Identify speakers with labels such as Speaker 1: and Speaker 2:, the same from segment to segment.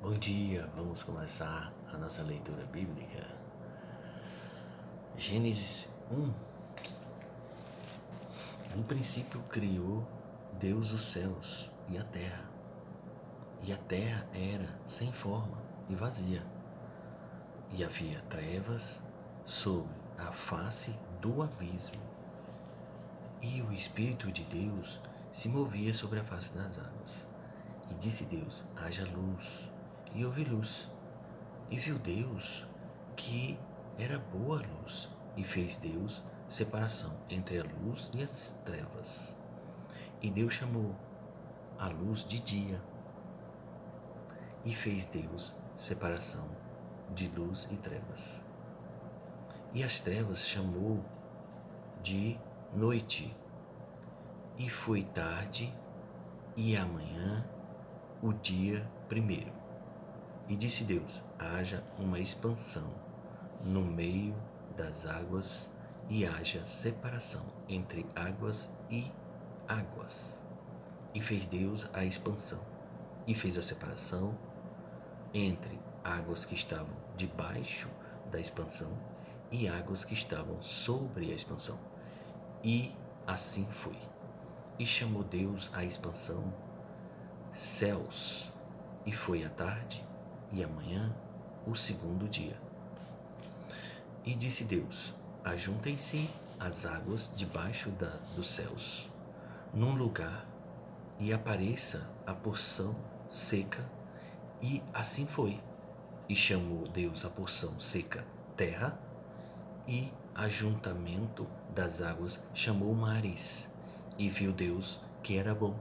Speaker 1: Bom dia, vamos começar a nossa leitura bíblica. Gênesis 1. No princípio criou Deus os céus e a terra. E a terra era sem forma e vazia. E havia trevas sobre a face do abismo. E o Espírito de Deus se movia sobre a face das águas. E disse Deus: haja luz. E houve luz. E viu Deus que era boa a luz, e fez Deus separação entre a luz e as trevas. E Deus chamou a luz de dia, e fez Deus separação de luz e trevas. E as trevas chamou de noite, e foi tarde e amanhã o dia primeiro. E disse Deus: haja uma expansão no meio das águas e haja separação entre águas e águas. E fez Deus a expansão e fez a separação entre águas que estavam debaixo da expansão e águas que estavam sobre a expansão. E assim foi. E chamou Deus a expansão céus. E foi a tarde e amanhã o segundo dia. E disse Deus: ajuntem-se as águas debaixo dos céus, num lugar, e apareça a porção seca. E assim foi. E chamou Deus a porção seca terra, e ajuntamento das águas chamou mares. E viu Deus que era bom.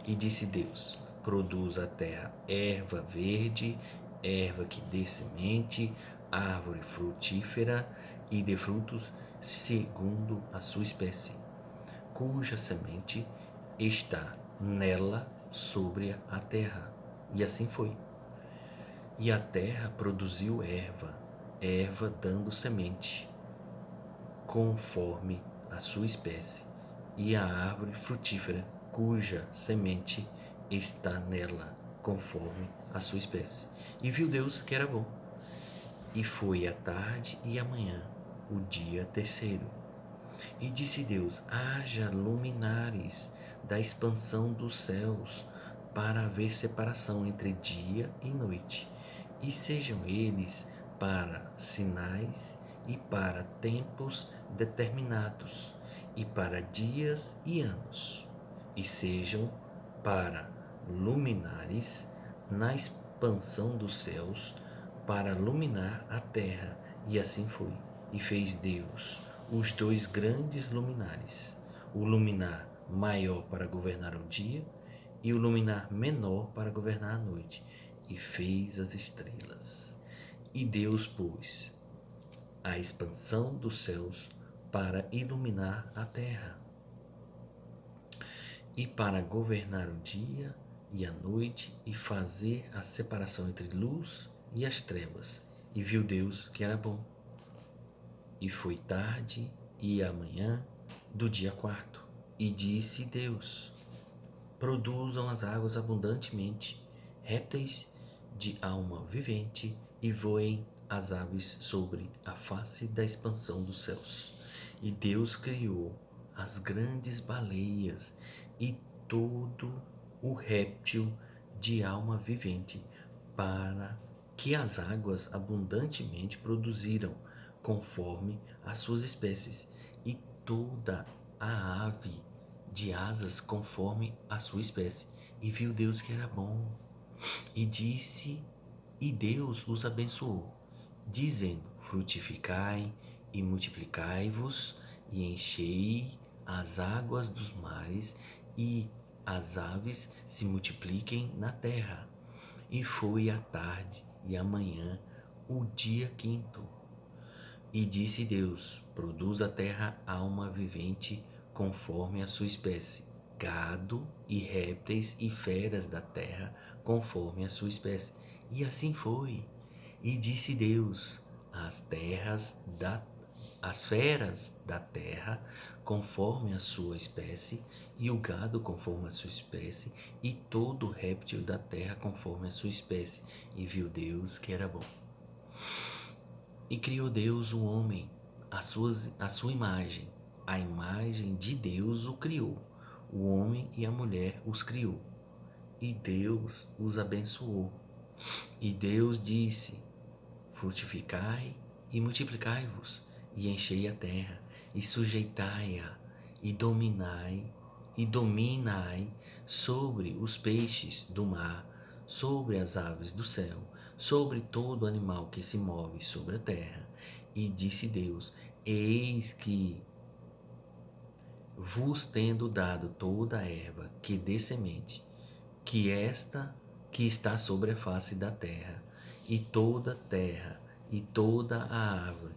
Speaker 1: E disse Deus: produz a terra erva verde, erva que dê semente, árvore frutífera e dê frutos segundo a sua espécie, cuja semente está nela sobre a terra. E assim foi. E a terra produziu erva, erva dando semente, conforme a sua espécie, e a árvore frutífera, cuja semente está nela, conforme a sua espécie. E viu Deus que era bom. E foi a tarde e a manhã, o dia terceiro. E disse Deus: haja luminares da expansão dos céus, para haver separação entre dia e noite, e sejam eles para sinais e para tempos determinados, e para dias e anos, e sejam para luminares na expansão dos céus, para iluminar a terra. E assim foi. E fez Deus os dois grandes luminares, o luminar maior para governar o dia e o luminar menor para governar a noite, e fez as estrelas. E Deus pôs a expansão dos céus para iluminar a terra, e para governar o dia e a noite, e fazer a separação entre luz e as trevas. E viu Deus que era bom. E foi tarde e amanhã do dia quarto. E disse Deus: produzam as águas abundantemente, répteis de alma vivente, e voem as aves sobre a face da expansão dos céus. E Deus criou as grandes baleias e todo o réptil de alma vivente, para que as águas abundantemente produziram conforme as suas espécies, e toda a ave de asas conforme a sua espécie. E viu Deus que era bom. E disse, e Deus os abençoou, dizendo: frutificai e multiplicai-vos, e enchei as águas dos mares, e as aves se multipliquem na terra. E foi a tarde e a manhã, o dia quinto. E disse Deus: produz a terra alma vivente conforme a sua espécie, gado e répteis e feras da terra conforme a sua espécie. E assim foi. E disse Deus: as feras da terra conforme a sua espécie, e o gado conforme a sua espécie, e todo réptil da terra conforme a sua espécie. E viu Deus que era bom. E criou Deus o homem, a sua imagem. A imagem de Deus o criou. O homem e a mulher os criou. E Deus os abençoou. E Deus disse: frutificai e multiplicai-vos, e enchei a terra, e sujeitai-a, e dominai sobre os peixes do mar, sobre as aves do céu, sobre todo animal que se move sobre a terra. E disse Deus: eis que vos tendo dado toda a erva que dê semente, que está sobre a face da terra, e toda terra, e toda a árvore,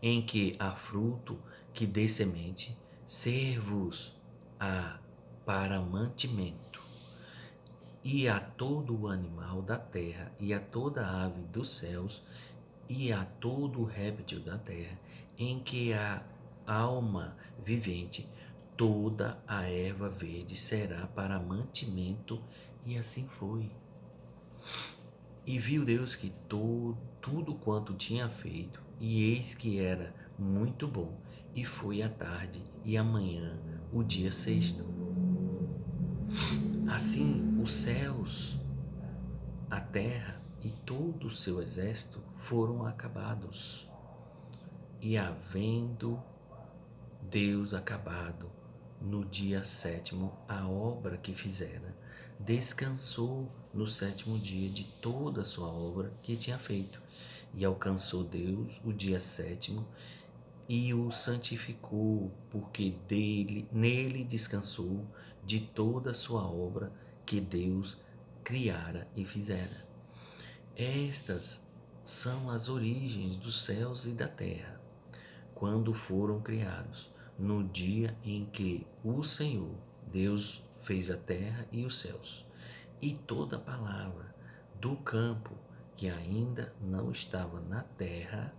Speaker 1: em que há fruto que dê semente, ser-vos-á para mantimento, e a todo o animal da terra, e a toda ave dos céus, e a todo réptil da terra, em que há alma vivente, toda a erva verde será para mantimento. E assim foi. E viu Deus que tudo quanto tinha feito, e eis que era muito bom. E foi a tarde e amanhã, o dia sexto. Assim, os céus, a terra e todo o seu exército foram acabados. E havendo Deus acabado no dia sétimo a obra que fizera, descansou no sétimo dia de toda a sua obra que tinha feito. E alcançou Deus o dia sétimo e o santificou, porque nele descansou de toda a sua obra que Deus criara e fizera. Estas são as origens dos céus e da terra, quando foram criados, no dia em que o Senhor, Deus, fez a terra e os céus, e toda palavra do campo que ainda não estava na terra,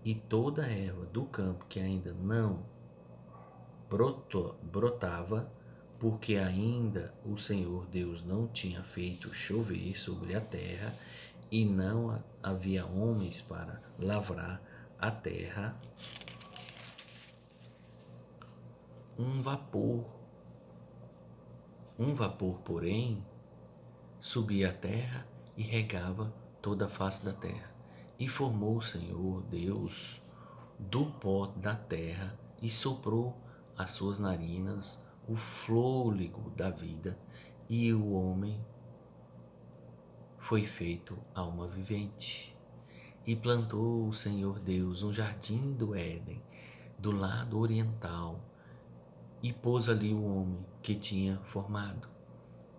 Speaker 1: e toda erva do campo que ainda não brotava, porque ainda o Senhor Deus não tinha feito chover sobre a terra, e não havia homens para lavrar a terra, um vapor, porém, subia à terra e regava toda a face da terra. E formou o Senhor Deus do pó da terra e soprou às suas narinas o fôlego da vida, e o homem foi feito alma vivente. E plantou o Senhor Deus um jardim do Éden, do lado oriental, e pôs ali o homem que tinha formado.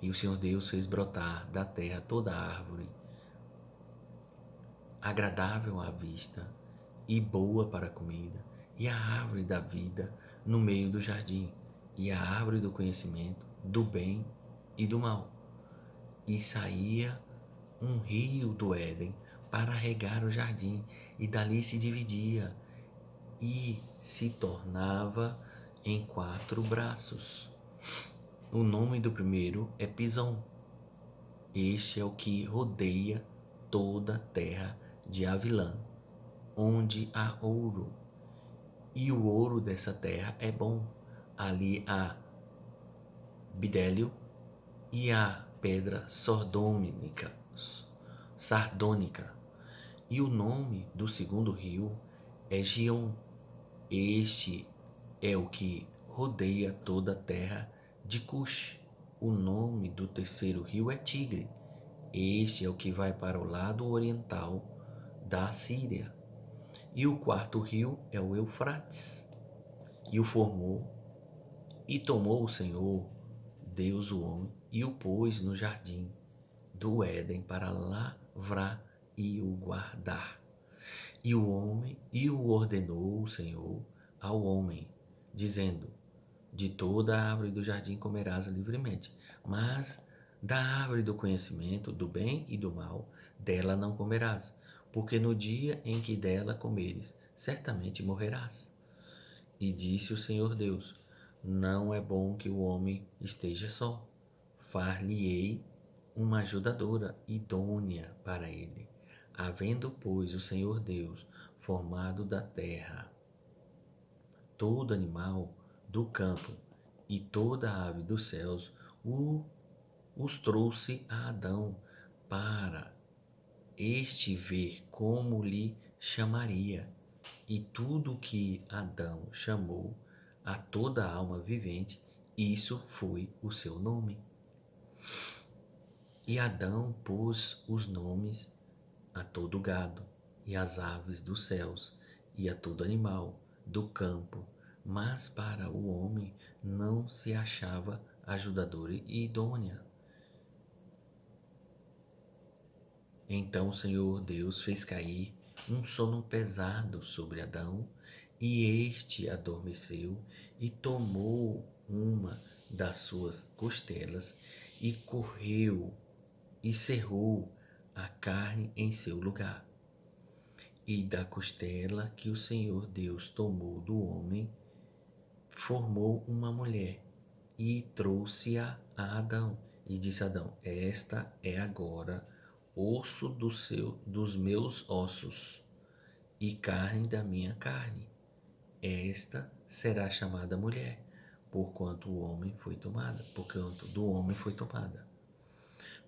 Speaker 1: E o Senhor Deus fez brotar da terra toda árvore agradável à vista e boa para a comida, e a árvore da vida no meio do jardim, e a árvore do conhecimento do bem e do mal. E saía um rio do Éden para regar o jardim, e dali se dividia e se tornava em 4 braços. O nome do primeiro é Pisão. Este é o que rodeia toda a terra de Avilã, onde há ouro. E o ouro dessa terra é bom. Ali há bidélio e há pedra sardônica. E o nome do segundo rio é Gion. Este é o que rodeia toda a terra de Cush. O nome do terceiro rio é Tigre. Este é o que vai para o lado oriental da Síria. E o quarto rio é o Eufrates. E o formou, e tomou o Senhor Deus o homem, e o pôs no jardim do Éden para lavrar e o guardar. E o ordenou o Senhor ao homem, dizendo: de toda a árvore do jardim comerás livremente, mas da árvore do conhecimento do bem e do mal, dela não comerás, porque no dia em que dela comeres, certamente morrerás. E disse o Senhor Deus: Não é bom que o homem esteja só. Far-lhe-ei uma ajudadora idônea para ele. Havendo, pois, o Senhor Deus formado da terra todo animal do campo e toda ave dos céus, os trouxe a Adão para este ver como lhe chamaria. E tudo que Adão chamou a toda alma vivente, isso foi o seu nome. E Adão pôs os nomes a todo gado, e às aves dos céus, e a todo animal do campo, mas para o homem não se achava ajudadora idônea. Então o Senhor Deus fez cair um sono pesado sobre Adão, e este adormeceu e tomou uma das suas costelas e correu e cerrou a carne em seu lugar. E da costela que o Senhor Deus tomou do homem, formou uma mulher e trouxe-a a Adão. E disse a Adão: Esta é agora osso dos meus ossos e carne da minha carne. Esta será chamada mulher, porquanto do homem foi tomada.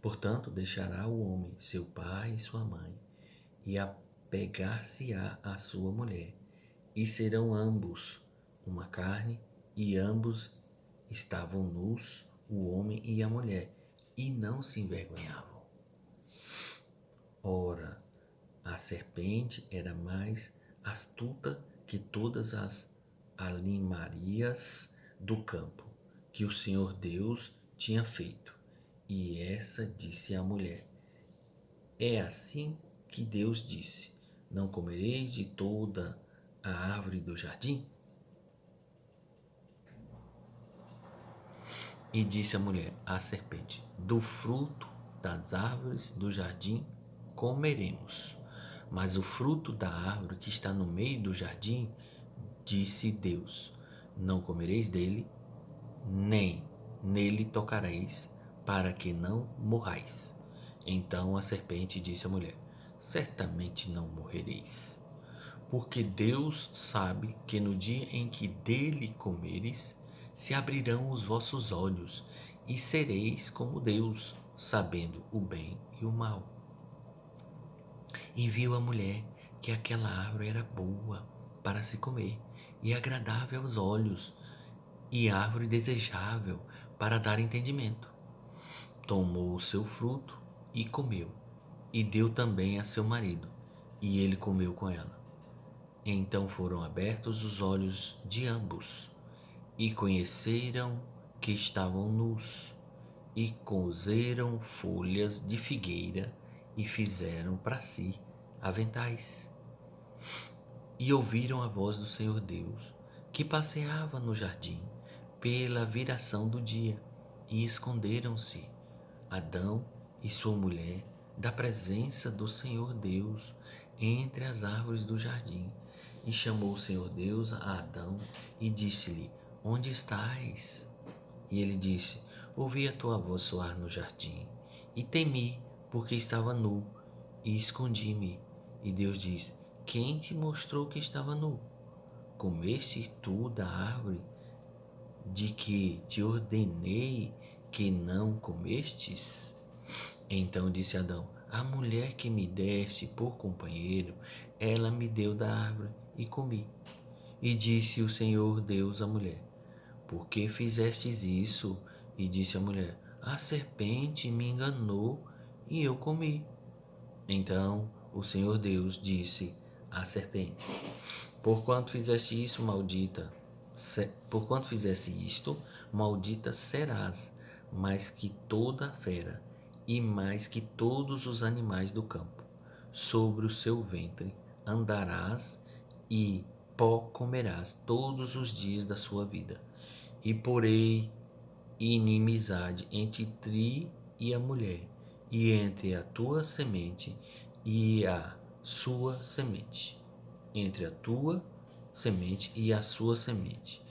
Speaker 1: Portanto, deixará o homem seu pai e sua mãe, e apegar-se-á à sua mulher, e serão ambos uma carne, e ambos estavam nus, o homem e a mulher, e não se envergonhavam. Ora, a serpente era mais astuta que todas as alimarias do campo que o Senhor Deus tinha feito. E essa disse à mulher: É assim que Deus disse: Não comereis de toda a árvore do jardim? E disse a mulher à serpente: Do fruto das árvores do jardim comeremos. Mas o fruto da árvore que está no meio do jardim, disse Deus: Não comereis dele, nem nele tocareis, para que não morrais. Então a serpente disse à mulher: Certamente não morrereis, porque Deus sabe que no dia em que dele comeres, se abrirão os vossos olhos, e sereis como Deus, sabendo o bem e o mal. E viu a mulher que aquela árvore era boa para se comer, e agradável aos olhos, e árvore desejável para dar entendimento. Tomou o seu fruto e comeu, e deu também a seu marido, e ele comeu com ela. Então foram abertos os olhos de ambos, e conheceram que estavam nus, e coseram folhas de figueira, e fizeram para si aventais. E ouviram a voz do Senhor Deus, que passeava no jardim pela viração do dia, e esconderam-se Adão e sua mulher da presença do Senhor Deus entre as árvores do jardim. E chamou o Senhor Deus a Adão e disse-lhe: Onde estás? E ele disse: Ouvi a tua voz soar no jardim, e temi, porque estava nu, e escondi-me. E Deus disse: Quem te mostrou que estava nu? Comeste tu da árvore de que te ordenei que não comestes? Então disse Adão: A mulher que me deste por companheiro, ela me deu da árvore e comi. E disse o Senhor Deus à mulher: Por que fizestes isso? E disse a mulher: A serpente me enganou e eu comi. Então o Senhor Deus disse à serpente: Porquanto fizeste isso, porquanto fizeste isto, maldita serás, mais que toda a fera, e mais que todos os animais do campo. Sobre o seu ventre andarás, e pó comerás todos os dias da sua vida. E porei inimizade entre ti e a mulher, e entre a tua semente e a sua semente, entre a tua semente e a sua semente.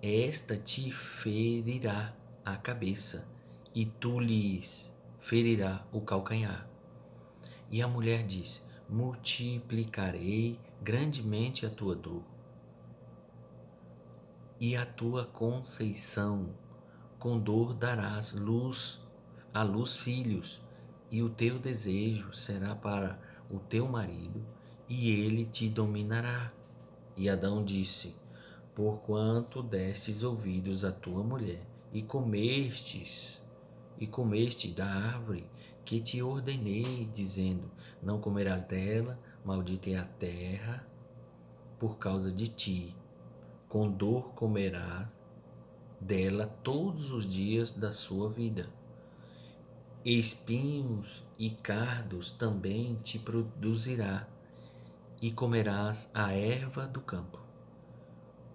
Speaker 1: Esta te ferirá a cabeça, e tu lhes ferirá o calcanhar. E a mulher disse: multiplicarei grandemente a tua dor e a tua conceição. Com dor darás à luz filhos, e o teu desejo será para o teu marido, e ele te dominará. E Adão disse: porquanto destes ouvidos à tua mulher, e comeste da árvore que te ordenei, dizendo: não comerás dela, maldita é a terra por causa de ti. Com dor comerás dela todos os dias da sua vida. Espinhos e cardos também te produzirá, e comerás a erva do campo.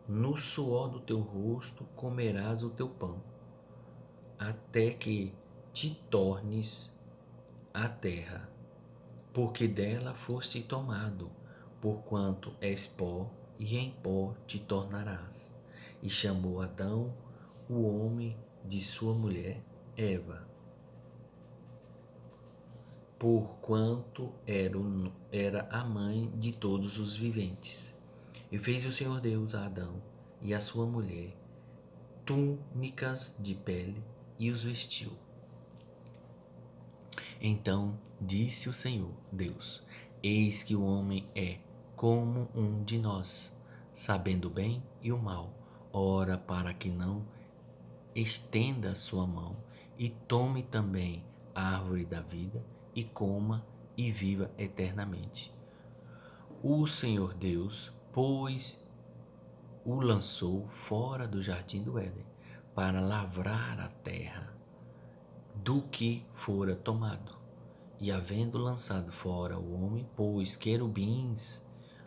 Speaker 1: No suor do teu rosto comerás o teu pão, até que te tornes a terra, porque dela foste tomado, porquanto és pó, e em pó te tornarás. E chamou Adão o homem de sua mulher, Eva, porquanto era a mãe de todos os viventes. E fez o Senhor Deus a Adão e a sua mulher túnicas de pele e os vestiu. Então disse o Senhor Deus: eis que o homem é como um de nós, sabendo o bem e o mal. Ora, para que não estenda a sua mão e tome também a árvore da vida e coma e viva eternamente. O Senhor Deus, pois, o lançou fora do jardim do Éden para lavrar a terra do que fora tomado. E havendo lançado fora o homem, pôs querubins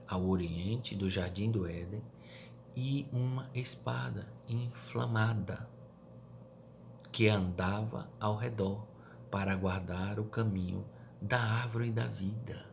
Speaker 1: ao oriente do jardim do Éden e uma espada inflamada que andava ao redor para guardar o caminho da árvore da vida.